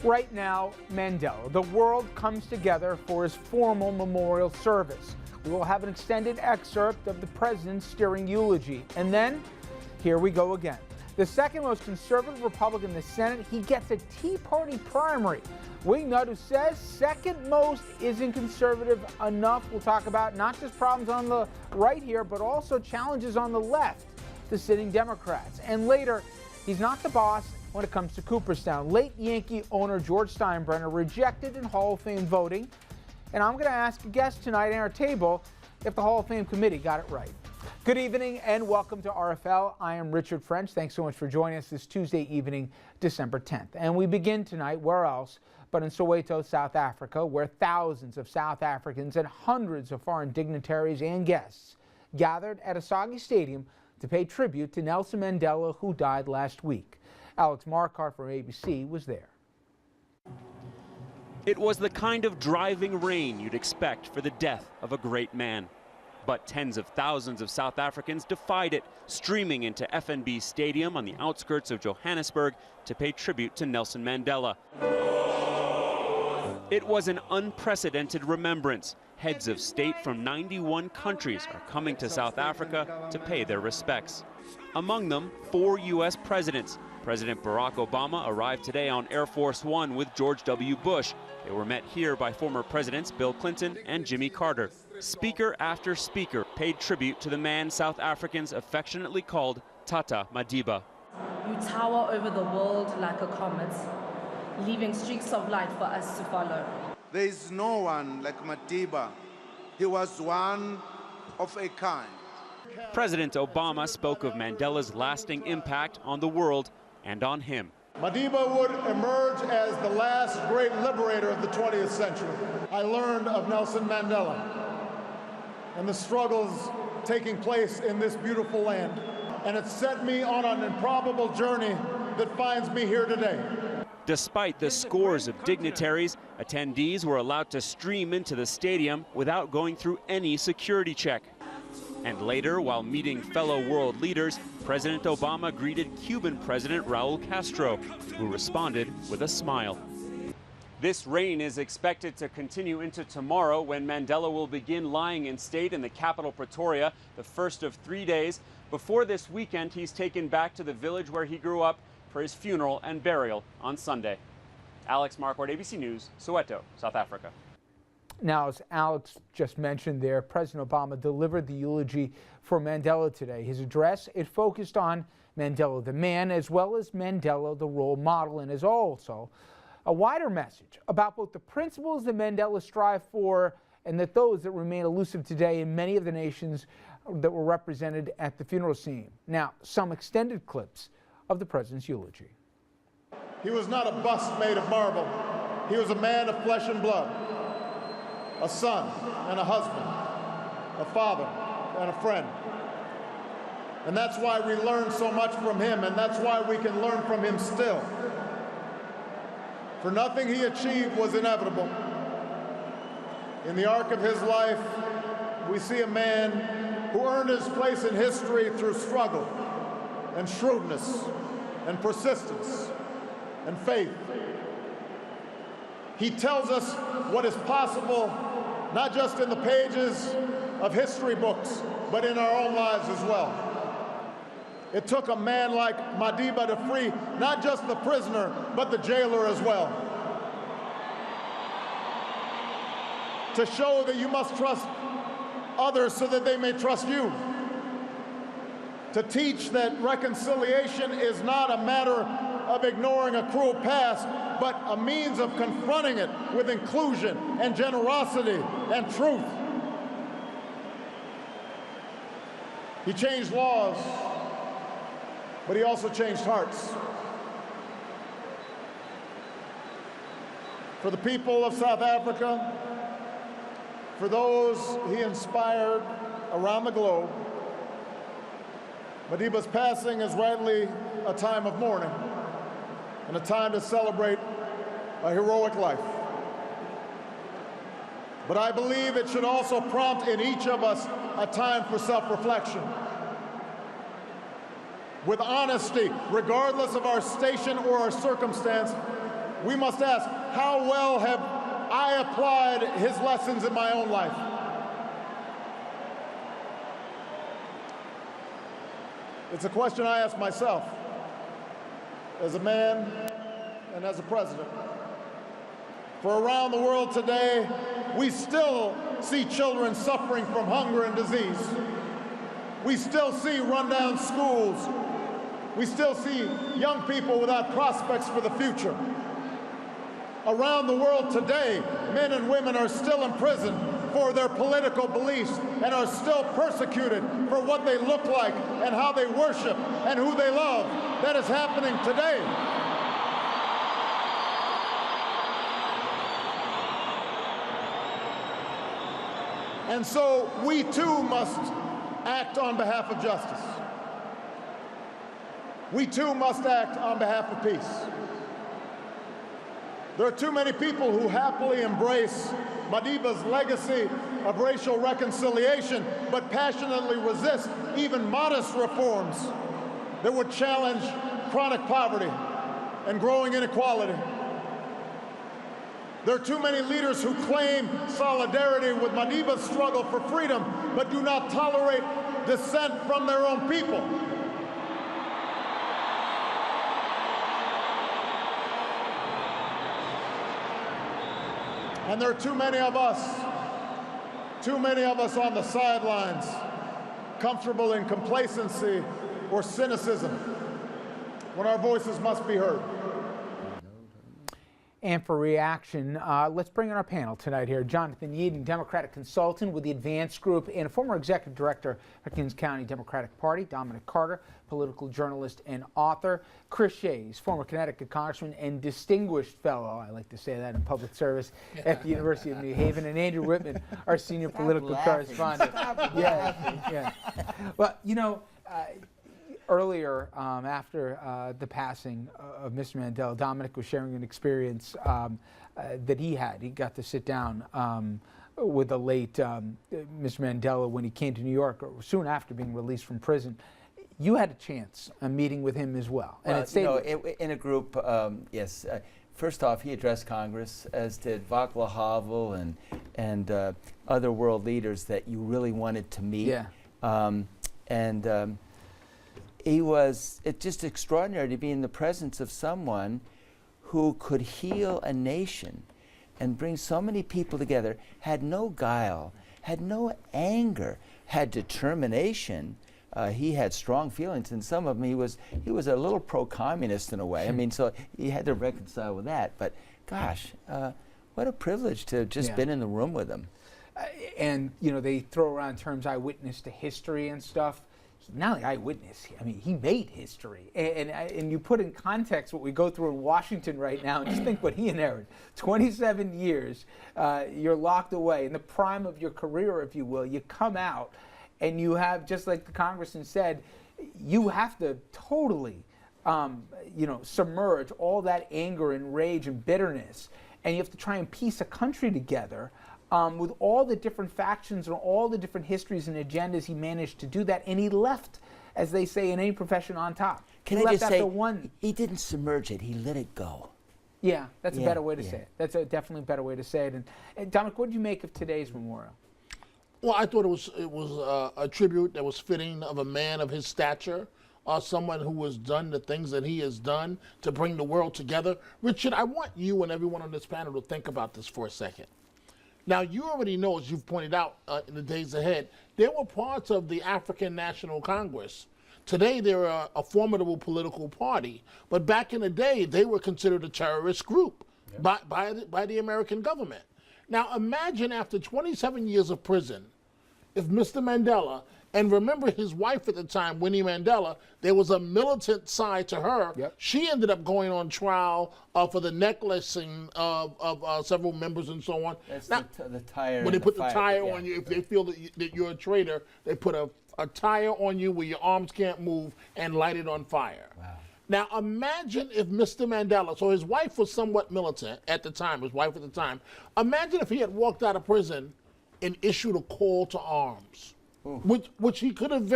Right now, Mandela, the world comes together for his formal memorial service. We will have an extended excerpt of the president's stirring eulogy. And then, here we go again. The second most conservative Republican in the Senate, he gets a Tea Party primary. Wingnut, who says second most isn't conservative enough. We'll talk about not just problems on the right here, but also challenges on the left, the sitting Democrats. And later, he's not the boss when it comes to Cooperstown. Late Yankee owner George Steinbrenner rejected in Hall of Fame voting. And I'm going to ask a guest tonight at our table if the Hall of Fame committee got it right. Good evening and welcome to RFL. I am Richard French. Thanks so much for joining us this Tuesday evening, December 10th. And we begin tonight, where else but in Soweto, South Africa, where thousands of South Africans and hundreds of foreign dignitaries and guests gathered at Asagi Stadium to pay tribute to Nelson Mandela, who died last week. Alex Marquardt from ABC was there. It was the kind of driving rain you'd expect for the death of a great man. But tens of thousands of South Africans defied it, streaming into FNB Stadium on the outskirts of Johannesburg to pay tribute to Nelson Mandela. It was an unprecedented remembrance. Heads of state from 91 countries are coming to South Africa to pay their respects. Among them, 4 U.S. presidents. President Barack Obama arrived today on Air Force One with George W. Bush. They were met here by former presidents Bill Clinton and Jimmy Carter. Speaker after speaker paid tribute to the man South Africans affectionately called Tata Madiba. You tower over the world like a comet, leaving streaks of light for us to follow. There is no one like Madiba. He was one of a kind. President Obama spoke of Mandela's lasting impact on the world and on him. Madiba would emerge as the last great liberator of the 20th century. I learned of Nelson Mandela and the struggles taking place in this beautiful land, and it set me on an improbable journey that finds me here today. Despite the scores of dignitaries, attendees were allowed to stream into the stadium without going through any security check. And later, while meeting fellow world leaders, President Obama greeted Cuban President Raul Castro, who responded with a smile. This rain is expected to continue into tomorrow, when Mandela will begin lying in state in the capital Pretoria, the first of 3 days. Before this weekend, he's taken back to the village where he grew up for his funeral and burial on Sunday. Alex Marquardt, ABC News, Soweto, South Africa. Now, as Alex just mentioned there, President Obama delivered the eulogy for Mandela today. His address, it focused on Mandela the man, as well as Mandela the role model, and is also a wider message about both the principles that Mandela strived for and that those that remain elusive today in many of the nations that were represented at the funeral scene. Now, some extended clips of the president's eulogy. He was not a bust made of marble. He was a man of flesh and blood, a son and a husband, a father and a friend. And that's why we learn so much from him, and that's why we can learn from him still. For nothing he achieved was inevitable. In the arc of his life, we see a man who earned his place in history through struggle and shrewdness and persistence and faith. He tells us what is possible, not just in the pages of history books, but in our own lives as well. It took a man like Madiba to free not just the prisoner, but the jailer as well. To show that you must trust others so that they may trust you. To teach that reconciliation is not a matter of ignoring a cruel past, but a means of confronting it with inclusion and generosity and truth. He changed laws, but he also changed hearts. For the people of South Africa, for those he inspired around the globe, Madiba's passing is rightly a time of mourning and a time to celebrate a heroic life. But I believe it should also prompt in each of us a time for self-reflection. With honesty, regardless of our station or our circumstance, we must ask, how well have I applied his lessons in my own life? It's a question I ask myself as a man and as a president. For around the world today, we still see children suffering from hunger and disease. We still see rundown schools. We still see young people without prospects for the future. Around the world today, men and women are still in prison for their political beliefs and are still persecuted for what they look like and how they worship and who they love. That is happening today. And so we too must act on behalf of justice. We too must act on behalf of peace. There are too many people who happily embrace Madiba's legacy of racial reconciliation, but passionately resist even modest reforms that would challenge chronic poverty and growing inequality. There are too many leaders who claim solidarity with Madiba's struggle for freedom, but do not tolerate dissent from their own people. And there are too many of us on the sidelines, comfortable in complacency or cynicism, when our voices must be heard. And for reaction, let's bring in our panel tonight here. Jonathan Yeadon, Democratic consultant with the Advance Group and a former executive director of Hawkins County Democratic Party. Dominic Carter, political journalist and author. Chris Shays, former Connecticut congressman and distinguished fellow, I like to say that in public service, at the University of New Haven. And Andrew Whitman, our senior political correspondent. Yeah. Well, you know, earlier, after the passing of Mr. Mandela, Dominic was sharing an experience that he had. He got to sit down with the late Mr. Mandela when he came to New York, or soon after being released from prison. You had a chance of meeting with him as well. And in a group, yes. First off, he addressed Congress, as did Václav Havel and other world leaders that you really wanted to meet. Yeah. It's just extraordinary to be in the presence of someone who could heal a nation and bring so many people together, had no guile, had no anger, had determination. He had strong feelings, and some of them he was a little pro-communist in a way. I mean, so he had to reconcile with that. But gosh, what a privilege to have just been in the room with him. And you know, they throw around terms eyewitness to history and stuff. Not only eyewitness, I mean, he made history. And you put in context what we go through in Washington right now, and just think what he inherited. 27 years, you're locked away in the prime of your career, if you will. You come out, and you have, just like the congressman said, you have to totally, submerge all that anger and rage and bitterness, and you have to try and piece a country together. With all the different factions and all the different histories and agendas, he managed to do that, and he left, as they say in any profession, on top. Can I just say, he didn't submerge it, he let it go. Yeah, that's a better way to say it. That's definitely a better way to say it. And Dominic, what did you make of today's memorial? Well, I thought it was a tribute that was fitting of a man of his stature, someone who has done the things that he has done to bring the world together. Richard, I want you and everyone on this panel to think about this for a second. Now, you already know, as you've pointed out in the days ahead, there were parts of the African National Congress. Today, they're a formidable political party. But back in the day, they were considered a terrorist group by the American government. Now, imagine after 27 years of prison, if Mr. Mandela, and remember his wife at the time, Winnie Mandela, there was a militant side to her. Yep. She ended up going on trial for the necklacing of several members and so on. That's now, the tire. When they put the tire yeah. on you, if they feel that you're a traitor, they put a tire on you where your arms can't move and light it on fire. Wow. Now imagine if Mr. Mandela, so his wife was somewhat militant at the time, imagine if he had walked out of prison and issued a call to arms. Which he could have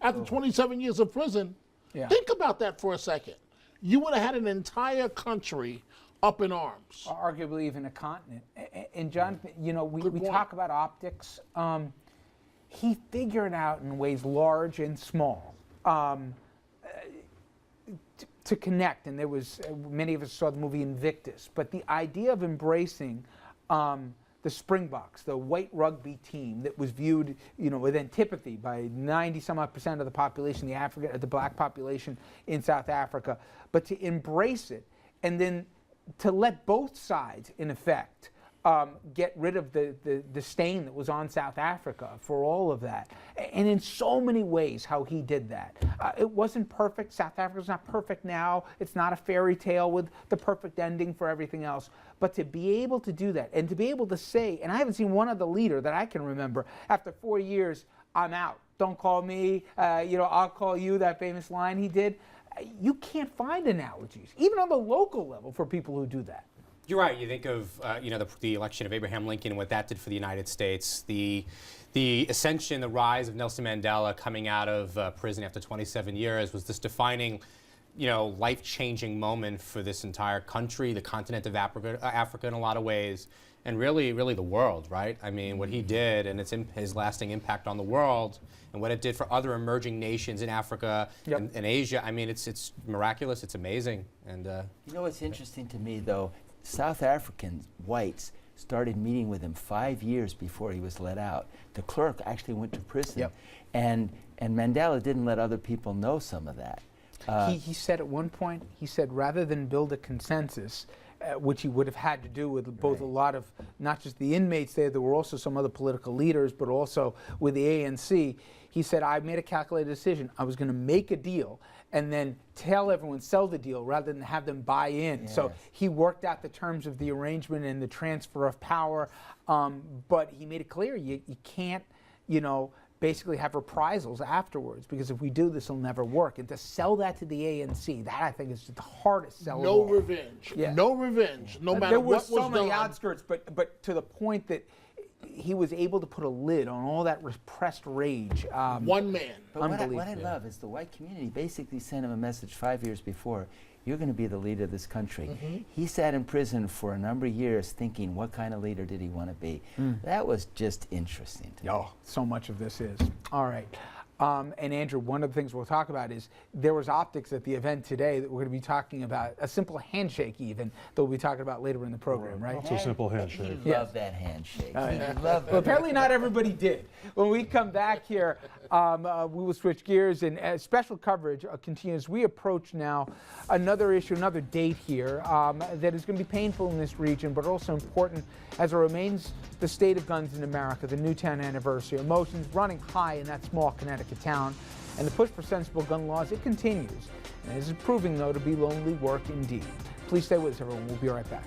after 27 years of prison. Yeah. Think about that for a second. You would have had an entire country up in arms. Arguably even a continent. And John, you know, we talk about optics. He figured out in ways large and small to connect. And there was, many of us saw the movie Invictus, but the idea of embracing the Springboks, the white rugby team that was viewed, you know, with antipathy by 90-some-odd% of the population, the black population in South Africa, but to embrace it and then to let both sides, in effect, get rid of the stain that was on South Africa for all of that. And in so many ways how he did that. It wasn't perfect. South Africa's not perfect now. It's not a fairy tale with the perfect ending for everything else. But to be able to do that and to be able to say, and I haven't seen one other leader that I can remember, after 4 years, I'm out. Don't call me, you know, I'll call you, that famous line he did. You can't find analogies, even on the local level, for people who do that. You're right. You think of you know, the election of Abraham Lincoln and what that did for the United States, the ascension, the rise of Nelson Mandela coming out of prison after 27 years was this defining, you know, life-changing moment for this entire country, the continent of Africa in a lot of ways, and really the world, right? I mean, what he did and his lasting impact on the world and what it did for other emerging nations in Africa and Asia. I mean, it's miraculous. It's amazing. And you know what's interesting to me, though? South African whites started meeting with him 5 years before he was let out. The clerk actually went to prison, and Mandela didn't let other people know some of that. He said at one point, he said, rather than build a consensus, which he would have had to do with both a lot of, not just the inmates there were also some other political leaders, but also with the ANC, he said, I made a calculated decision. I was going to make a deal and then tell everyone, sell the deal, rather than have them buy in. Yes. So he worked out the terms of the arrangement and the transfer of power, but he made it clear you can't, you know, basically have reprisals afterwards, because if we do, this will never work. And to sell that to the ANC, that I think is the hardest sell. No revenge. Yeah. No revenge. No matter what was done. There were so many outskirts, but to the point that he was able to put a lid on all that repressed rage. One man. But what I love is the white community basically sent him a message 5 years before. You're going to be the leader of this country. He sat in prison for a number of years thinking, what kind of leader did he want to be? That was just interesting to me. So much of this is. All right. And Andrew, one of the things we'll talk about is there was optics at the event today that we're going to be talking about, a simple handshake even, that we'll be talking about later in the program, right? It's a simple handshake. He loved that handshake. Well, apparently not everybody did. When we come back here, we will switch gears, and special coverage continues. We approach now another issue, another date here that is going to be painful in this region, but also important as it remains the state of guns in America, the Newtown anniversary. Emotions running high in that small Connecticut town, and the push for sensible gun laws, it continues. And it is proving, though, to be lonely work indeed. Please stay with us, everyone. We'll be right back.